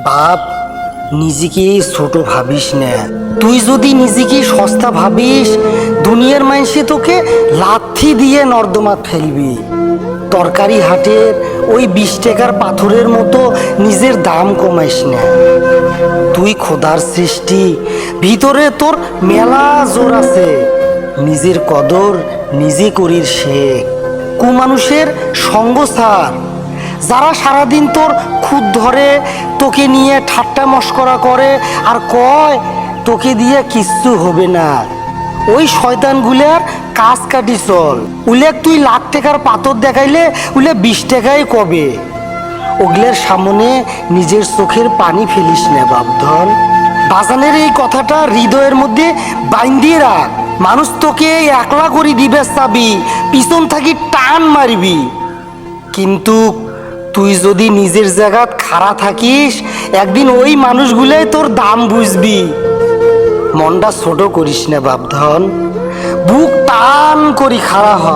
বাপ, নিজেকে ছোট ভাবিস না। তুই যদি নিজেকে সস্তা ভাবিস, দুনিয়ার মানুষে তোকে লাথি দিয়ে নর্দমাত ফেলবি। তরকারি হাটের ওই 20 টাকার পাথরের মতো নিজের দাম কমাইস না। তুই খোদার সৃষ্টি, ভিতরে তোর মেলা জোর আছে। নিজের কদর নিজে করির শেখ। কুমানুষের সঙ্গ ছাড়। যারা সারাদিন তোর খুদ ধরে, তোকে নিয়ে ঠাট্টা মস্করা করে আর কয় তোকে দিয়ে কিচ্ছু হবে না, ওই শয়তানগুলার কাজ কাটি চল। উলেক তুই লাখ টাকার পাথর দেখাইলে উলে 20 টাকায় কবে। ওগুলোর সামনে নিজের চোখের পানি ফেলিস না বাপধন। বাজানের এই কথাটা হৃদয়ের মধ্যে বাইন্দিয়ে রাখ। মানুষ তোকে একলা করে দিবে চাবি, পিছন থাকি টান মারবি। কিন্তু তুই যদি নিজের জায়গাত খাড়া থাকিস, একদিন ওই মানুষগুলাই তোর দাম বুঝবি। মনটা ছোট করিস না বাপধন, বুক টান করি খাড়া হ।